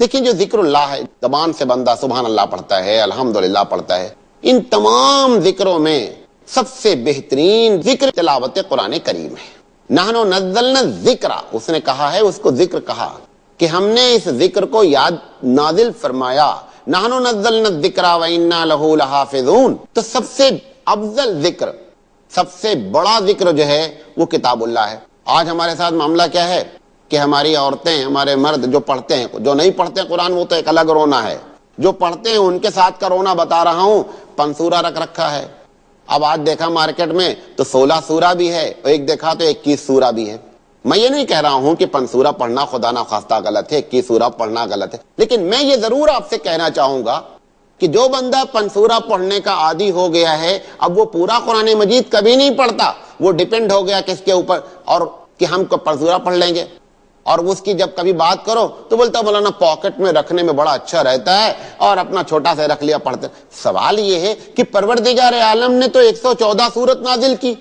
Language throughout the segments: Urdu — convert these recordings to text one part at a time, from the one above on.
دیکھیں جو ذکر اللہ ہے، زبان سے بندہ سبحان اللہ پڑھتا ہے، الحمدللہ پڑھتا ہے، ان تمام ذکروں میں سب سے بہترین ذکر تلاوت قرآن کریم ہے۔ نحنو نزلنا الذکر، اس نے کہا ہے، اس کو ذکر کہا کہ ہم نے اس ذکر کو یاد نازل فرمایا، نحنو نزلنا الذکر وإنا لہ لحافظون۔ تو سب سے افضل ذکر، سب سے بڑا ذکر جو ہے وہ کتاب اللہ ہے۔ آج ہمارے ساتھ معاملہ کیا ہے کہ ہماری عورتیں، ہمارے مرد جو پڑھتے ہیں، جو نہیں پڑھتے قرآن وہ تو ایک الگ رونا ہے، جو پڑھتے ہیں ان کے ساتھ کا رونا بتا رہا ہوں، پنسورا رکھ رکھا ہے۔ اب آج دیکھا مارکیٹ میں تو 16 سورہ بھی ہے، اور ایک دیکھا تو 21 سورہ بھی ہے۔ میں یہ نہیں کہہ رہا ہوں کہ پنسورا پڑھنا خدا نخواستہ غلط ہے، 21 سورہ پڑھنا غلط ہے، لیکن میں یہ ضرور آپ سے کہنا چاہوں گا کہ جو بندہ پنسورا پڑھنے کا عادی ہو گیا ہے، اب وہ پورا قرآن مجید کبھی نہیں پڑھتا، وہ ڈیپینڈ ہو گیا کس کے اوپر، اور کہ ہم کو پنسورا پڑھ لیں گے، اور اس کی جب کبھی بات کرو تو بولتا مولانا پاکٹ میں رکھنے میں بڑا اچھا رہتا ہے، اور اپنا چھوٹا سا رکھ لیا پڑھتے۔ سوال یہ ہے کہ پروردگار عالم نے تو 114 سورت نازل کی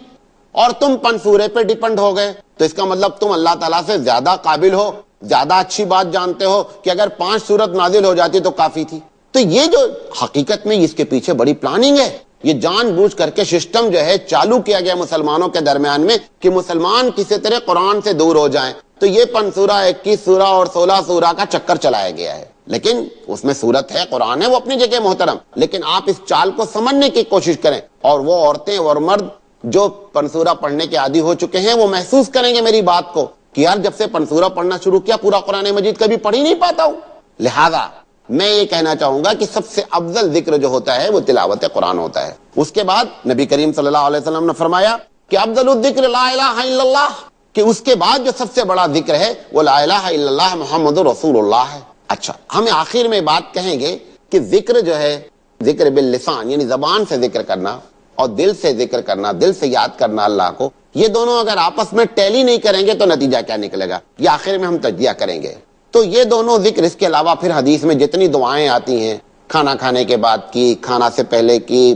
اور تم پنسورے پہ ڈیپینڈ ہو گئے، تو اس کا مطلب تم اللہ تعالیٰ سے زیادہ قابل ہو، زیادہ اچھی بات جانتے ہو کہ اگر 5 سورت نازل ہو جاتی تو کافی تھی۔ تو یہ جو حقیقت میں اس کے پیچھے بڑی پلاننگ ہے، یہ جان بوجھ کر کے سسٹم جو ہے چالو کیا گیا مسلمانوں کے درمیان میں کہ مسلمان کسی طرح قرآن سے دور ہو جائیں، تو یہ پنسورہ 21 سورہ اور 16 سورہ کا چکر چلایا گیا ہے۔ لیکن اس میں سورت ہے، قرآن ہے، وہ اپنی جگہ محترم، لیکن آپ اس چال کو سمجھنے کی کوشش کریں، اور وہ عورتیں اور مرد جو پنسورہ پڑھنے کے عادی ہو چکے ہیں وہ محسوس کریں گے میری بات کو کہ یار جب سے پنسورہ پڑھنا شروع کیا پورا قرآن مجید کبھی پڑھ ہی نہیں پاتا ہوں۔ لہذا میں یہ کہنا چاہوں گا کہ سب سے افضل ذکر جو ہوتا ہے وہ تلاوت قرآن ہوتا ہے۔ اس کے بعد نبی کریم صلی اللہ علیہ وسلم نے فرمایا کہ افضل الذکر لا الہ الا اللہ، کہ اس کے بعد جو سب سے بڑا ذکر ہے وہ لا الہ الا اللہ محمد رسول اللہ ہے۔ اچھا، ہم آخر میں بات کہیں گے کہ ذکر جو ہے، ذکر باللسان یعنی زبان سے ذکر کرنا اور دل سے ذکر کرنا، دل سے یاد کرنا اللہ کو، یہ دونوں اگر آپس میں ٹیلی نہیں کریں گے تو نتیجہ کیا نکلے گا، یہ آخر میں ہم تجزیہ کریں گے۔ تو یہ دونوں ذکر، اس کے علاوہ پھر حدیث میں جتنی دعائیں آتی ہیں، کھانا کھانے کے بعد کی، کھانا سے پہلے کی،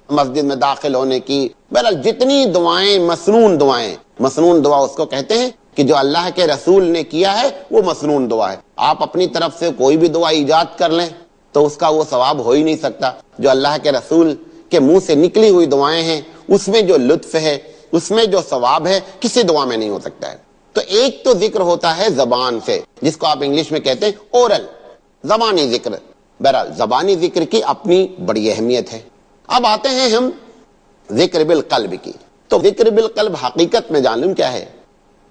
مسجد میں داخل ہونے کی، بہرحال جتنی دعائیں، مسنون دعا اس کو کہتے ہیں کہ جو اللہ کے رسول نے کیا ہے وہ مسنون دعا ہے۔ آپ اپنی طرف سے کوئی بھی دعا ایجاد کر لیں تو اس کا وہ ثواب ہو ہی نہیں سکتا۔ جو اللہ کے رسول کے منہ سے نکلی ہوئی دعائیں ہیں اس میں جو لطف ہے، اس میں جو ثواب ہے، کسی دعا میں نہیں ہو سکتا ہے۔ تو ایک تو ذکر ہوتا ہے زبان سے، جس کو آپ انگلش میں کہتے ہیں اورل، زبانی ذکر۔ بہرحال زبانی ذکر کی اپنی بڑی اہمیت ہے۔ اب آتے ہیں ہم ذکر بالقلب کی۔ تو ذکر بالقلب حقیقت میں جانوں کیا ہے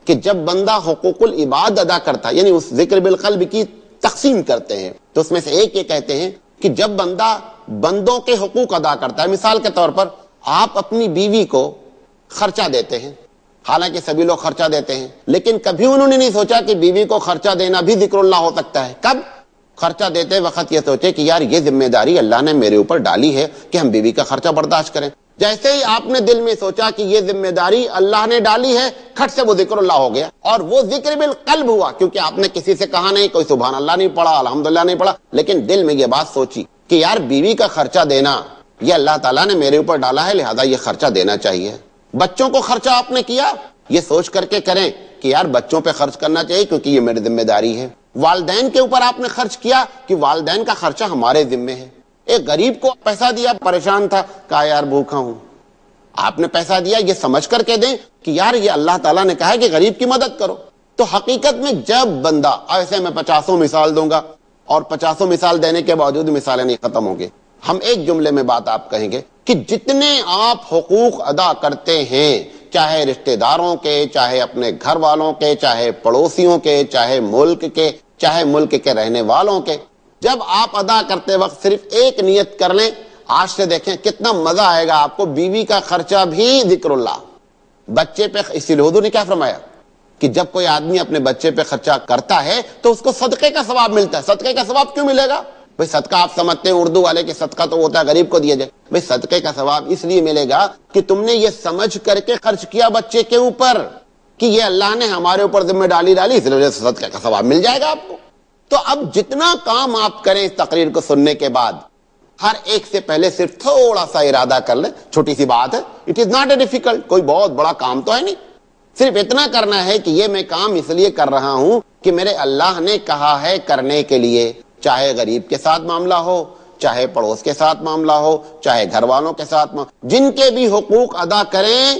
کہ جب بندہ حقوق العباد ادا کرتا ہے، یعنی اس ذکر بالقلب کی تقسیم کرتے ہیں، تو اس میں سے ایک یہ کہتے ہیں کہ جب بندہ بندوں کے حقوق ادا کرتا ہے، مثال کے طور پر آپ اپنی بیوی کو خرچہ دیتے ہیں، حالانکہ سبھی لوگ خرچہ دیتے ہیں، لیکن کبھی انہوں نے نہیں سوچا کہ بیوی کو خرچہ دینا بھی ذکر اللہ ہو سکتا ہے۔ کب؟ خرچہ دیتے وقت یہ سوچے کہ یار یہ ذمہ داری اللہ نے میرے اوپر ڈالی ہے کہ ہم بیوی کا خرچہ برداشت کریں۔ جیسے ہی آپ نے دل میں سوچا کہ یہ ذمہ داری اللہ نے ڈالی ہے، کھٹ سے وہ ذکر اللہ ہو گیا، اور وہ ذکر بالقلب ہوا، کیونکہ آپ نے کسی سے کہا نہیں، کوئی سبحان اللہ نہیں پڑھا، الحمدللہ نہیں پڑھا، لیکن دل میں یہ بات سوچی کہ یار بیوی کا خرچہ دینا یہ اللہ تعالیٰ نے میرے اوپر ڈالا ہے، لہذا یہ خرچہ دینا چاہیے۔ بچوں کو خرچہ آپ نے کیا، یہ سوچ کر کے کریں کہ یار بچوں پہ خرچ کرنا چاہیے کیونکہ یہ میری ذمہ داری ہے۔ والدین کے اوپر آپ نے خرچ کیا کہ والدین کا خرچہ ہمارے ذمہ ہے۔ ایک غریب کو پیسہ دیا، پریشان تھا، کہا یار بھوکا ہوں، آپ نے پیسہ دیا، یہ سمجھ کر کے دیں کہ یار یہ اللہ تعالیٰ نے کہا ہے کہ غریب کی مدد کرو۔ تو حقیقت میں جب بندہ، ایسے میں 50 مثال دوں گا اور 50 مثال دینے کے باوجود مثالیں نہیں ختم ہوں گے، ہم ایک جملے میں بات آپ کہیں گے کہ جتنے آپ حقوق ادا کرتے ہیں، چاہے رشتہ داروں کے، چاہے اپنے گھر والوں کے، چاہے پڑوسیوں کے، چاہے ملک کے، چاہے ملک کے رہنے والوں کے، جب آپ ادا کرتے وقت صرف ایک نیت کر لیں، آج سے دیکھیں کتنا مزہ آئے گا آپ کو، بیوی کا خرچہ بھی ذکر اللہ، بچے پہ، اسی لیے حضور نے کیا فرمایا کہ جب کوئی آدمی اپنے بچے پہ خرچہ کرتا ہے تو اس کو صدقے کا ثواب ملتا ہے۔ صدقے کا ثواب کیوں ملے گا بھئی؟ صدقہ آپ سمجھتے ہیں اردو والے کہ صدقہ تو ہوتا ہے غریب کو دیا جائے، بھئی صدقے کا ثواب اس لیے ملے گا کہ تم نے یہ سمجھ کر کے خرچ کیا بچے کے اوپر کہ یہ اللہ نے ہمارے اوپر ذمہ ڈالی، اس لیے صدقے کا ثواب مل جائے گا آپ کو۔ تو اب جتنا کام آپ کریں اس تقریر کو سننے کے بعد، ہر ایک سے پہلے صرف تھوڑا سا ارادہ کر لیں، چھوٹی سی بات ہے، it is not a difficult, کوئی بہت بڑا کام تو ہے نہیں، صرف اتنا کرنا ہے کہ یہ میں کام اس لیے کر رہا ہوں کہ میرے اللہ نے کہا ہے کرنے کے لیے، چاہے غریب کے ساتھ معاملہ ہو، چاہے پڑوس کے ساتھ معاملہ ہو، چاہے گھر والوں کے ساتھ جن کے بھی حقوق ادا کریں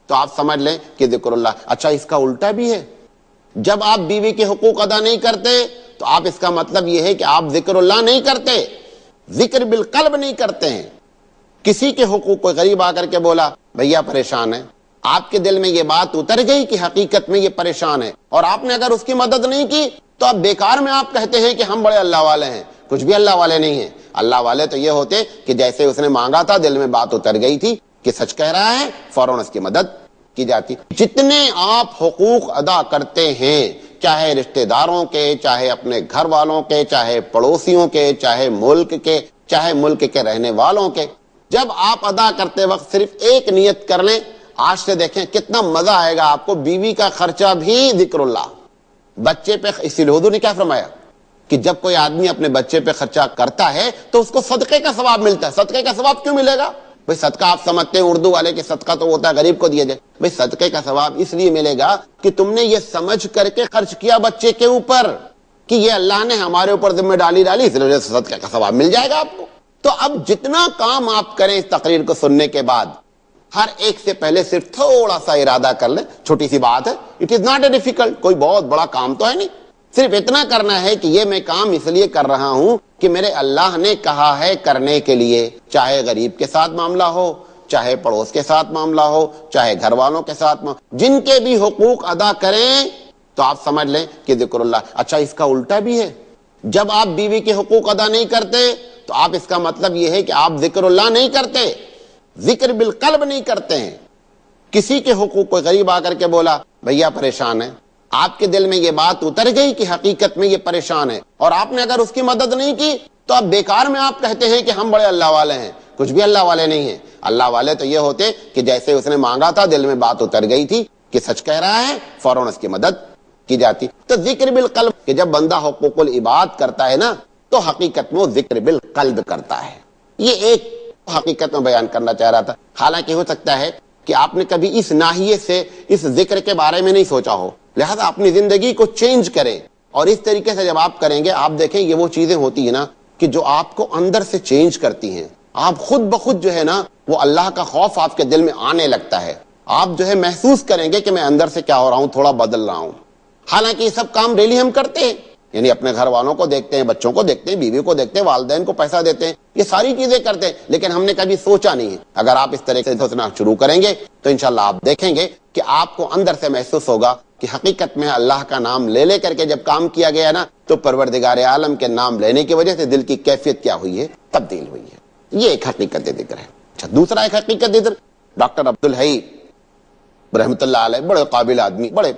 تو آپ سمجھ لیں کہ ذکر اللہ۔ اچھا اس کا الٹا بھی ہے، جب آپ بیوی کے حقوق ادا نہیں کرتے تو آپ اس کا مطلب یہ ہے کہ آپ ذکر اللہ نہیں کرتے، ذکر بالقلب نہیں کرتے ہیں۔ کسی کے حقوق، کوئی غریب آ کر کے بولا بھیا پریشان ہے، آپ کے دل میں یہ بات اتر گئی کہ حقیقت میں یہ پریشان ہے، اور آپ نے اگر اس کی مدد نہیں کی تو اب بیکار میں آپ کہتے ہیں کہ ہم بڑے اللہ والے ہیں۔ کچھ بھی اللہ والے نہیں ہیں۔ اللہ والے تو یہ ہوتے کہ جیسے اس نے مانگا تھا، دل میں بات اتر گئی تھی کہ سچ کہہ رہا ہے، فوراً اس کی مدد کی جاتی۔ جتنے آپ حقوق ادا کرتے ہیں، چاہے رشتہ داروں کے، چاہے اپنے گھر والوں کے، چاہے پڑوسیوں کے، چاہے ملک کے، چاہے ملک کے رہنے والوں کے، جب آپ ادا کرتے وقت صرف ایک نیت کر لیں، آج سے دیکھیں کتنا مزہ آئے گا آپ کو۔ بیوی کا خرچہ بھی ذکر اللہ، بچے پہ، اسی لیے حضور نے کیا فرمایا کہ جب کوئی آدمی اپنے بچے پہ خرچہ کرتا ہے تو اس کو صدقے کا ثواب ملتا ہے۔ صدقے کا ثواب کیوں ملے گا بھئی؟ صدقہ آپ سمجھتے ہیں اردو والے کہ صدقہ تو ہوتا ہے غریب کو دیا جائے، بھئی صدقے کا ثواب اس لیے ملے گا کہ تم نے یہ سمجھ کر کے خرچ کیا بچے کے اوپر کہ یہ اللہ نے ہمارے اوپر ذمہ ڈالی، اس لیے صدقے کا ثواب مل جائے گا آپ کو۔ تو اب جتنا کام آپ کریں اس تقریر کو سننے کے بعد، ہر ایک سے پہلے صرف تھوڑا سا ارادہ کر لیں، چھوٹی سی بات ہے، it is not a difficult, کوئی بہت بڑا کام تو ہے نہیں، صرف اتنا کرنا ہے کہ یہ میں کام اس لیے کر رہا ہوں کہ میرے اللہ نے کہا ہے کرنے کے لیے، چاہے غریب کے ساتھ معاملہ ہو، چاہے پڑوس کے ساتھ معاملہ ہو، چاہے گھر والوں کے ساتھ جن کے بھی حقوق ادا کریں تو آپ سمجھ لیں کہ ذکر اللہ۔ اچھا اس کا الٹا بھی ہے، جب آپ بیوی کے حقوق ادا نہیں کرتے تو آپ اس کا مطلب یہ ہے کہ آپ ذکر اللہ نہیں کرتے، ذکر بالقلب نہیں کرتے ہیں۔ کسی کے حقوق، کوئی غریب آ کر کے بولا بھیا پریشان ہے، آپ کے دل میں یہ بات اتر گئی کہ حقیقت میں یہ پریشان ہے، اور آپ نے اگر اس کی مدد نہیں کی تو اب بیکار میں آپ کہتے ہیں کہ ہم بڑے اللہ والے ہیں۔ کچھ بھی اللہ والے نہیں ہیں۔ اللہ والے تو یہ ہوتے کہ جیسے اس نے مانگا تھا، دل میں بات اتر گئی تھی کہ سچ کہہ رہا ہے، فوراً اس کی مدد کی جاتی۔ تو ذکر بالقلب کہ جب بندہ حقوق العباد کرتا ہے نا تو حقیقت میں وہ ذکر بالقلب کرتا ہے۔ یہ ایک حقیقت میں بیان کرنا چاہ رہا تھا۔ حالانکہ ہو سکتا ہے کہ آپ نے کبھی اس ناحیے سے اس ذکر کے بارے میں نہیں سوچا ہو، لہذا اپنی زندگی کو چینج کریں، اور اس طریقے سے جب آپ کریں گے آپ دیکھیں یہ وہ چیزیں ہوتی ہیں نا کہ جو آپ کو اندر سے چینج کرتی ہیں۔ آپ خود بخود جو ہے نا وہ اللہ کا خوف آپ کے دل میں آنے لگتا ہے، آپ جو ہے محسوس کریں گے کہ میں اندر سے کیا ہو رہا ہوں، تھوڑا بدل رہا ہوں۔ حالانکہ یہ سب کام ڈیلی ہم کرتے ہیں، یعنی اپنے گھر والوں کو دیکھتے ہیں، بچوں کو دیکھتے ہیں، بیوی کو دیکھتے ہیں، والدین کو پیسہ دیتے ہیں، یہ ساری چیزیں کرتے ہیں، لیکن ہم نے کبھی سوچا نہیں ہے۔ اگر آپ اس طرح سے سوچنا شروع کریں گے تو انشاءاللہ آپ دیکھیں گے کہ آپ کو اندر سے محسوس ہوگا کہ حقیقت میں اللہ کا نام لے کر کے جب کام کیا گیا نا تو پروردگار عالم کے نام لینے کی وجہ سے دل کی کیفیت کیا ہوئی ہے، تبدیل ہوئی ہے۔ یہ ایک حقیقت ذکر ہے۔ اچھا دوسرا ایک حقیقت ذکر، ڈاکٹر عبدالحی رحمۃ اللہ علیہ، بڑے قابل آدمی، بڑے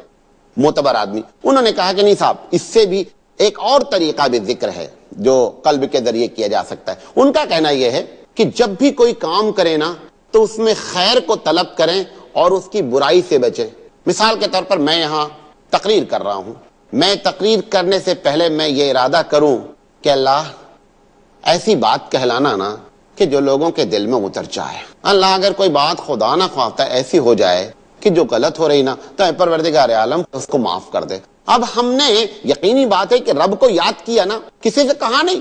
معتبر آدمی، انہوں نے کہا کہ نہیں صاحب اس سے بھی ایک اور طریقہ بھی ذکر ہے جو قلب کے ذریعے کیا جا سکتا ہے۔ ان کا کہنا یہ ہے کہ جب بھی کوئی کام کرے نا تو اس میں خیر کو طلب کریں اور اس کی برائی سے بچیں۔ مثال کے طور پر میں یہاں تقریر کر رہا ہوں، میں تقریر کرنے سے پہلے میں یہ ارادہ کروں کہ اللہ ایسی بات کہلانا نا کہ جو لوگوں کے دل میں اتر جائے۔ اللہ اگر کوئی بات خدا نہ خواستہ ایسی ہو جائے کہ جو غلط ہو رہی نا تو اے پروردگار عالم اس کو معاف کر دے۔ اب ہم نے یقینی بات ہے کہ رب کو یاد کیا نا، کسی سے کہا نہیں،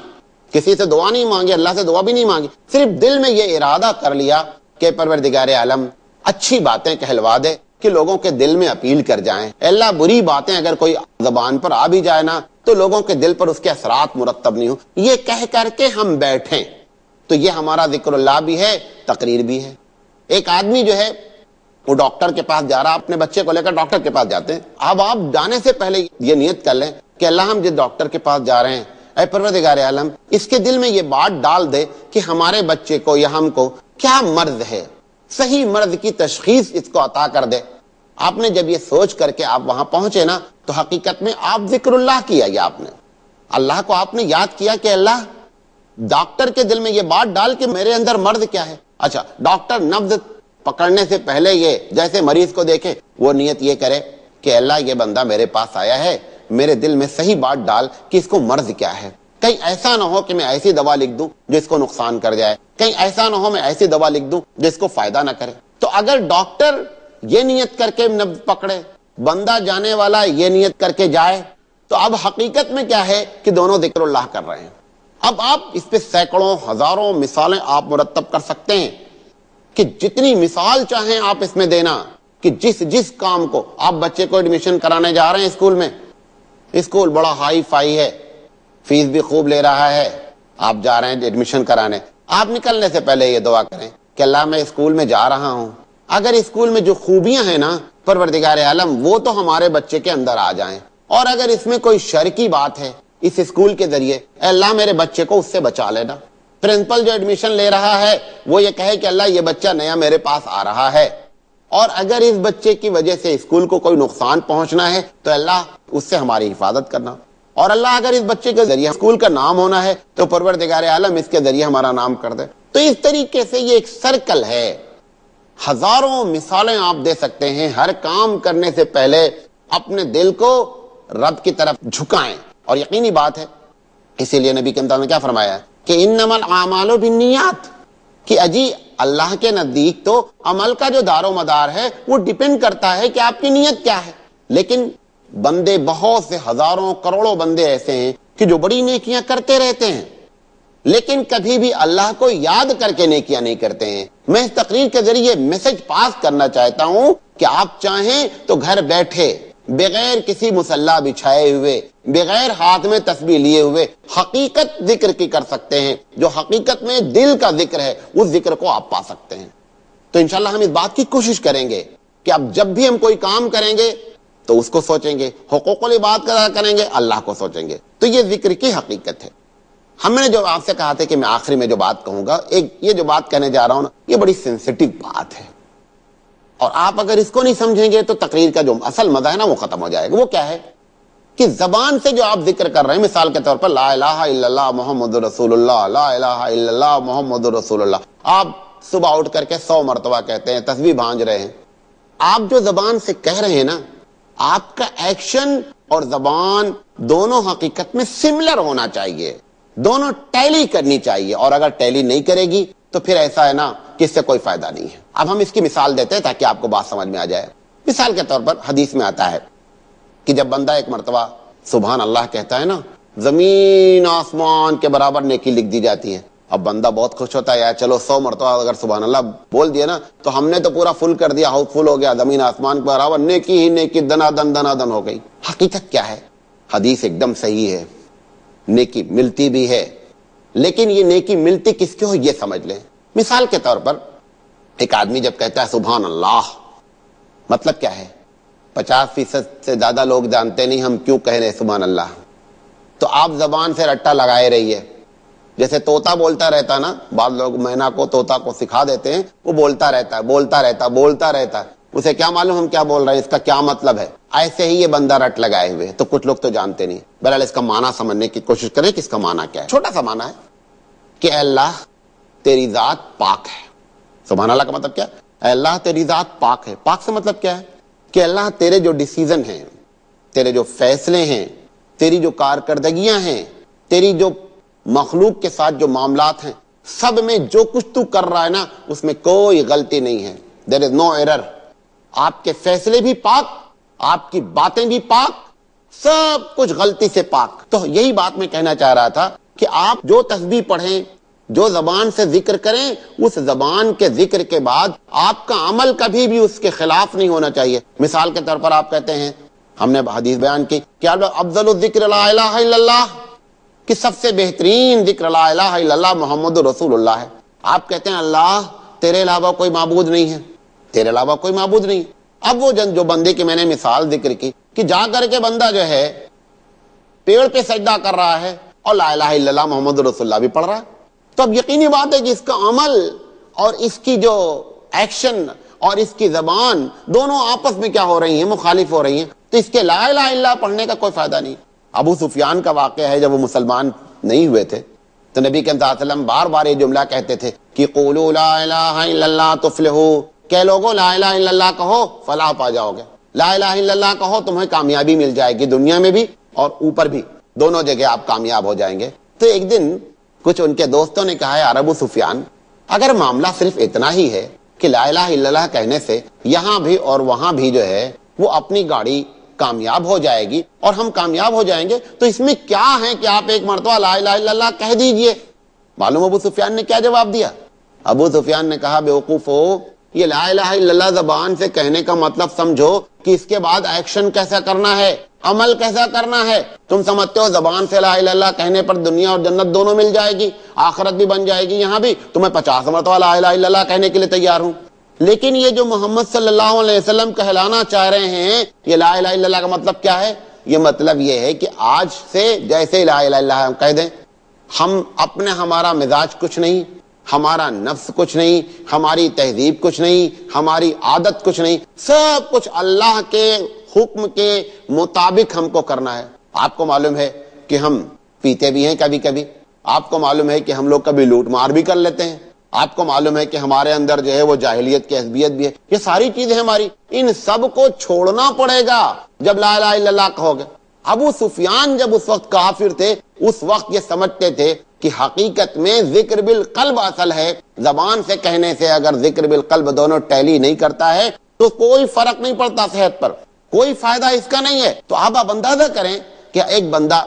کسی سے دعا نہیں مانگی، اللہ سے دعا بھی نہیں مانگی، صرف دل میں یہ ارادہ کر لیا کہ پروردگار عالم اچھی باتیں کہلوا دے کہ لوگوں کے دل میں اپیل کر جائیں۔ اللہ بری باتیں اگر کوئی زبان پر آ بھی جائے نا تو لوگوں کے دل پر اس کے اثرات مرتب نہیں ہو، یہ کہہ کر کے ہم بیٹھیں تو یہ ہمارا ذکر اللہ بھی ہے، تقریر بھی ہے۔ ایک آدمی جو ہے وہ ڈاکٹر کے پاس جا رہا، اپنے بچے کو لے کر ڈاکٹر کے پاس جاتے ہیں۔ اب آپ جانے سے پہلے یہ نیت کر لیں کہ اللہ ہم جس ڈاکٹر کے پاس جا رہے ہیں اے پروردگار عالم اس کے دل میں یہ بات ڈال دے کہ ہمارے بچے کو یا ہم کو کیا مرض ہے، صحیح مرض کی تشخیص اس کو عطا کر دے۔ آپ نے جب یہ سوچ کر کے آپ وہاں پہنچے نا تو حقیقت میں آپ ذکر اللہ کیا، یہ آپ نے اللہ کو آپ نے یاد کیا کہ اللہ ڈاکٹر کے دل میں یہ بات ڈال کہ میرے اندر مرض کیا ہے۔ اچھا ڈاکٹر نبض پکڑنے سے پہلے یہ جیسے مریض کو دیکھے وہ نیت یہ کرے کہ اللہ یہ بندہ میرے پاس آیا ہے، میرے دل میں صحیح بات ڈال کہ اس کو مرض کیا ہے، کہیں ایسا نہ ہو کہ میں ایسی دوا لکھ دوں جو اس کو نقصان کر جائے، کہیں ایسا نہ ہو میں ایسی دوا لکھ دوں جو اس کو فائدہ نہ کرے۔ تو اگر ڈاکٹر یہ نیت کر کے نہ پکڑے، بندہ جانے والا یہ نیت کر کے جائے، تو اب حقیقت میں کیا ہے کہ دونوں ذکر اللہ کر رہے ہیں۔ اب آپ اس پہ سینکڑوں ہزاروں مثالیں آپ مرتب کر سکتے ہیں کہ جتنی مثال چاہیں آپ اس میں دینا، کہ جس کام کو آپ بچے کو ایڈمیشن کرانے جا رہے ہیں اسکول میں، اسکول بڑا ہائی فائی ہے، فیس بھی خوب لے رہا ہے، آپ جا رہے ہیں ایڈمیشن کرانے، آپ نکلنے سے پہلے یہ دعا کریں کہ اللہ میں اسکول میں جا رہا ہوں، اگر اسکول میں جو خوبیاں ہیں نا پروردگار عالم وہ تو ہمارے بچے کے اندر آ جائیں، اور اگر اس میں کوئی شر کی بات ہے اس اسکول کے ذریعے، اے اللہ میرے بچے کو اس سے بچا لینا۔ پرنسپل جو ایڈمیشن لے رہا ہے وہ یہ کہے کہ اللہ یہ بچہ نیا میرے پاس آ رہا ہے، اور اگر اس بچے کی وجہ سے اسکول کو کوئی نقصان پہنچنا ہے تو اللہ اس سے ہماری حفاظت کرنا، اور اللہ اگر اس بچے کے ذریعے اسکول کا نام ہونا ہے تو پروردگار عالم اس کے ذریعے ہمارا نام کر دے۔ تو اس طریقے سے یہ ایک سرکل ہے، ہزاروں مثالیں آپ دے سکتے ہیں۔ ہر کام کرنے سے پہلے اپنے دل کو رب کی طرف جھکائیں، اور یقینی بات ہے اسی لیے نبی کے نے کیا فرمایا ہے کہ انما الاعمال بالنیات، کہ اجی اللہ کے نزدیک تو عمل کا جو دار و مدار ہے وہ ڈیپینڈ کرتا ہے کہ آپ کی نیت کیا ہے۔ لیکن بندے بہت سے ہزاروں کروڑوں بندے ایسے ہیں کہ جو بڑی نیکیاں کرتے رہتے ہیں لیکن کبھی بھی اللہ کو یاد کر کے نیکیاں نہیں کرتے ہیں۔ میں اس تقریر کے ذریعے میسج پاس کرنا چاہتا ہوں کہ آپ چاہیں تو گھر بیٹھے بغیر کسی مصلی بچھائے ہوئے، بغیر ہاتھ میں تسبیح لیے ہوئے حقیقت ذکر کی کر سکتے ہیں، جو حقیقت میں دل کا ذکر ہے اس ذکر کو آپ پا سکتے ہیں۔ تو انشاءاللہ ہم اس بات کی کوشش کریں گے کہ اب جب بھی ہم کوئی کام کریں گے تو اس کو سوچیں گے، حقوق العباد ادا کریں گے اللہ کو سوچیں گے۔ تو یہ ذکر کی حقیقت ہے۔ ہم نے جو آپ سے کہا تھا کہ میں آخری میں جو بات کہوں گا، یہ جو بات کہنے جا رہا ہوں نا یہ بڑی سینسیٹیو بات ہے، اور آپ اگر اس کو نہیں سمجھیں گے تو تقریر کا جو اصل مزہ ہے نا وہ ختم ہو جائے گا۔ وہ کیا ہے کہ زبان سے جو آپ ذکر کر رہے ہیں، مثال کے طور پر لا الہ الا اللہ محمد رسول اللہ، لا الہ الا اللہ محمد رسول اللہ، آپ صبح اٹھ کر کے 100 مرتبہ کہتے ہیں، تسبیح بھانج رہے ہیں، آپ جو زبان سے کہہ رہے ہیں نا، آپ کا ایکشن اور زبان دونوں حقیقت میں سملر ہونا چاہیے، دونوں ٹیلی کرنی چاہیے، اور اگر ٹیلی نہیں کرے گی تو پھر ایسا ہے نا کہ اس سے کوئی فائدہ نہیں ہے۔ اب ہم اس کی مثال دیتے ہیں تاکہ آپ کو بات سمجھ میں آ جائے۔ مثال کے طور پر حدیث میں آتا ہے کہ جب بندہ ایک مرتبہ سبحان اللہ کہتا ہے نا، زمین آسمان کے برابر نیکی لکھ دی جاتی ہے۔ اب بندہ بہت خوش ہوتا ہے، یار چلو 100 مرتبہ اگر سبحان اللہ بول دیا نا تو ہم نے تو پورا فل کر دیا، ہاؤس فل ہو گیا، زمین آسمان کے برابر نیکی ہی نیکی دنا دن ہو گئی۔ حقیقت کیا ہے؟ حدیث ایک دم صحیح ہے، نیکی ملتی بھی ہے، لیکن یہ نیکی ملتی کس کی ہو یہ سمجھ لیں۔ مثال کے طور پر ایک آدمی جب کہتا ہے سبحان اللہ، مطلب کیا ہے؟ 50% سے زیادہ لوگ جانتے نہیں ہم کیوں کہہ رہے سبحان اللہ، تو آپ زبان سے رٹا لگائے رہیے، جیسے طوطا بولتا رہتا نا، بعض لوگ مینا کو طوطا کو سکھا دیتے ہیں، وہ بولتا رہتا ہے، اسے کیا معلوم ہم کیا بول رہے ہیں، اس کا کیا مطلب ہے۔ ایسے ہی یہ بندہ رٹ لگائے ہوئے، تو کچھ لوگ تو جانتے نہیں۔ بہرحال اس کا معنی سمجھنے کی کوشش کریں کہ اس کا معنی کیا ہے۔ چھوٹا سا معنی ہے کہ اے اللہ تیری ذات پاک ہے۔ سبحان اللہ کا مطلب کیا؟ اے اللہ تیری ذات پاک ہے۔ پاک سے مطلب کیا ہے کہ اللہ تیرے جو ڈیسیزن ہیں، تیرے جو فیصلے ہیں، تیری جو کارکردگیاں ہیں، تیری جو مخلوق کے ساتھ جو معاملات ہیں، سب میں جو کچھ تو کر رہا ہے نا اس میں کوئی غلطی نہیں ہے، دیر از نو ایرر۔ آپ کے فیصلے بھی پاک، آپ کی باتیں بھی پاک، سب کچھ غلطی سے پاک۔ تو یہی بات میں کہنا چاہ رہا تھا کہ آپ جو تسبیح پڑھیں، جو زبان سے ذکر کریں، اس زبان کے ذکر کے بعد آپ کا عمل کبھی بھی اس کے خلاف نہیں ہونا چاہیے۔ مثال کے طور پر آپ کہتے ہیں، ہم نے حدیث بیان کی کہ افضل الذکر لا الہ الا اللہ، کہ سب سے بہترین ذکر لا الہ الا اللہ محمد رسول اللہ ہے۔ آپ کہتے ہیں اللہ تیرے علاوہ کوئی معبود نہیں ہے، تیرے علاوہ کوئی معبود نہیں۔ اب وہ جو بندے کی میں نے مثال ذکر کی کہ جا کر کے بندہ جو ہے پیڑ پہ سجدہ کر رہا ہے اور لا الہ الا اللہ محمد رسول اللہ بھی پڑھ رہا ہے، تو اب یقینی بات ہے کہ اس کا عمل اور اس کی جو ایکشن اور اس کی زبان دونوں آپس میں کیا ہو رہی ہیں؟ مخالف ہو رہی ہیں، تو اس کے لا الہ الا اللہ پڑھنے کا کوئی فائدہ نہیں۔ ابو سفیان کا واقعہ ہے، جب وہ مسلمان نہیں ہوئے تھے تو نبی کے صلی اللہ علیہ وسلم بار بار یہ جملہ کہتے تھے کہ قولوا لا الہ الا اللہ تفلحوا، کہ لوگوں لا الہ الا اللہ کہو فلاح پا جاؤ گے، لا الہ الا اللہ کہو تمہیں کامیابی مل جائے گی، دنیا میں بھی اور اوپر بھی، دونوں جگہ آپ کامیاب ہو جائیں گے۔ تو ایک دن کچھ ان کے دوستوں نے کہا ہے ابو سفیان اگر معاملہ صرف اتنا ہی ہے کہ لا الہ الا اللہ کہنے سے یہاں بھی اور وہاں بھی جو ہے وہ اپنی گاڑی کامیاب ہو جائے گی اور ہم کامیاب ہو جائیں گے، تو اس میں کیا ہے کہ آپ ایک مرتبہ لا الہ الا اللہ کہہ دیجئے۔ معلوم ابو سفیان نے کیا جواب دیا؟ ابو سفیان نے کہا بیوقوفو، یہ لا الہ الا اللہ زبان سے کہنے کا مطلب سمجھو کہ اس کے بعد ایکشن کیسا کرنا ہے، عمل کیسا کرنا ہے۔ تم سمجھتے ہو زبان سے لا الہ الا اللہ کہنے پر دنیا اور جنت دونوں مل جائے گی، آخرت بھی بن جائے گی، یہاں بھی تو میں 50 مرتبہ لا الہ الا اللہ کہنے کے لیے تیار ہوں۔ لیکن یہ جو محمد صلی اللہ علیہ وسلم کہلانا چاہ رہے ہیں، یہ لا الہ الا اللہ کا مطلب کیا ہے؟ یہ مطلب یہ ہے کہ آج سے جیسے لا الہ الا اللہ ہم کہہ دیں، ہم اپنے ہمارا مزاج کچھ نہیں، ہمارا نفس کچھ نہیں، ہماری تہذیب کچھ نہیں، ہماری عادت کچھ نہیں، سب کچھ اللہ کے حکم کے مطابق ہم کو کرنا ہے۔ آپ کو معلوم ہے کہ ہم پیتے بھی ہیں کبھی کبھی، آپ کو معلوم ہے کہ ہم لوگ کبھی لوٹ مار بھی کر لیتے ہیں، آپ کو معلوم ہے کہ ہمارے اندر جو ہے وہ جاہلیت کی عصبیت بھی ہے، یہ ساری چیزیں ہماری، ان سب کو چھوڑنا پڑے گا جب لا الہ الا اللہ کہو گے۔ ابو سفیان جب اس وقت کافر تھے، اس وقت یہ سمجھتے تھے کہ حقیقت میں ذکر بالقلب اصل ہے، زبان سے کہنے سے اگر ذکر بالقلب دونوں ٹیلی نہیں کرتا ہے تو کوئی فرق نہیں پڑتا صحت پر، کوئی فائدہ اس کا نہیں ہے۔ تو آپ اندازہ کریں کہ ایک بندہ،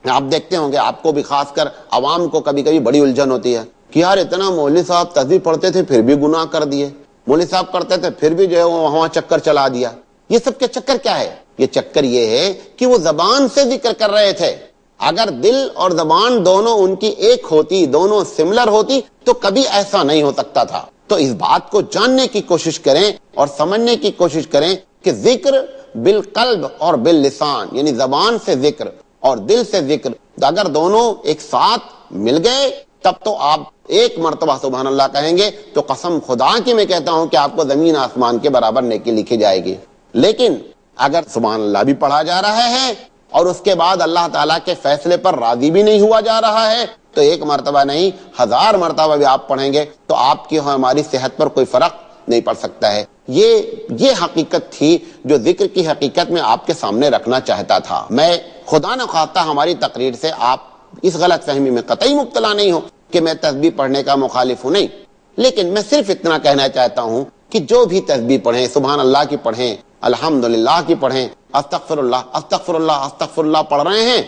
آپ دیکھتے ہوں گے، آپ کو بھی خاص کر عوام کو کبھی کبھی بڑی الجھن ہوتی ہے کہ یار اتنا مولوی صاحب تسبیح پڑھتے تھے پھر بھی گناہ کر دیے، مولوی صاحب کرتے تھے پھر بھی جو ہے وہاں چکر چلا دیا۔ یہ سب کے چکر کیا ہے؟ یہ چکر یہ ہے کہ وہ زبان سے ذکر کر رہے تھے، اگر دل اور زبان دونوں ان کی ایک ہوتی، دونوں سملر ہوتی تو کبھی ایسا نہیں ہو سکتا تھا۔ تو اس بات کو جاننے کی کوشش کریں اور سمجھنے کی کوشش کریں کہ ذکر بالقلب اور باللسان، یعنی زبان سے ذکر اور دل سے ذکر اگر دونوں ایک ساتھ مل گئے تب تو آپ ایک مرتبہ سبحان اللہ کہیں گے تو قسم خدا کی میں کہتا ہوں کہ آپ کو زمین آسمان کے برابر نیکی لکھی جائے گی۔ لیکن اگر سبحان اللہ بھی پڑھا جا رہا ہے اور اس کے بعد اللہ تعالیٰ کے فیصلے پر راضی بھی نہیں ہوا جا رہا ہے تو ایک مرتبہ نہیں 1000 مرتبہ بھی آپ پڑھیں گے تو آپ کی ہماری صحت پر کوئی فرق نہیں پڑ سکتا ہے۔ یہ حقیقت تھی جو ذکر کی حقیقت میں آپ کے سامنے رکھنا چاہتا تھا۔ میں خدا نہ خواستہ ہماری تقریر سے آپ اس غلط فہمی میں قطعی مبتلا نہیں ہو کہ میں تسبیح پڑھنے کا مخالف ہوں، نہیں، لیکن میں صرف اتنا کہنا چاہتا ہوں کہ جو بھی تسبیح پڑھیں، سبحان اللہ کی پڑھیں، الحمدللہ کی پڑھیں، استغفر اللہ استغفر اللہ استغفر اللہ پڑھ رہے ہیں،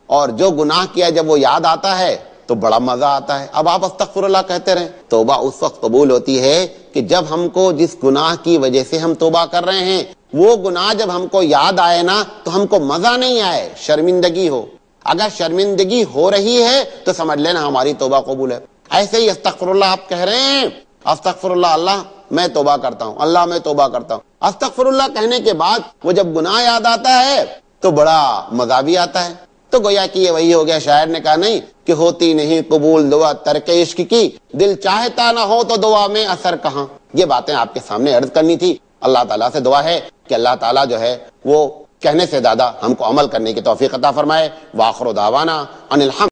اور جو گناہ کیا جب وہ یاد آتا ہے تو بڑا مزہ آتا ہے، اب آپ استغفر اللہ کہتے رہیں۔ توبہ اس وقت قبول ہوتی ہے کہ جب ہم کو جس گناہ کی وجہ سے ہم توبہ کر رہے ہیں وہ گناہ جب ہم کو یاد آئے نا تو ہم کو مزہ نہیں آئے، شرمندگی ہو۔ اگر شرمندگی ہو رہی ہے تو سمجھ لینا ہماری توبہ قبول ہے۔ ایسے ہی استغفر اللہ آپ کہہ رہے ہیں، استغفر اللہ، اللہ میں توبہ کرتا ہوں، اللہ میں توبہ کرتا ہوں۔ استغفر اللہ کہنے کے بعد وہ جب گناہ یاد آتا ہے تو بڑا مزہ بھی آتا ہے۔ تو گویا کہ یہ وہی ہو گیا، شاعر نے کہا نہیں کہ ہوتی نہیں قبول دعا ترک عشق کی، دل چاہتا نہ ہو تو دعا میں اثر کہاں۔ یہ باتیں آپ کے سامنے عرض کرنی تھی۔ اللہ تعالیٰ سے دعا ہے کہ اللہ تعالیٰ جو ہے وہ کہنے سے زیادہ ہم کو عمل کرنے کی توفیق عطا فرمائے۔ وآخر دعوانا ان الحمد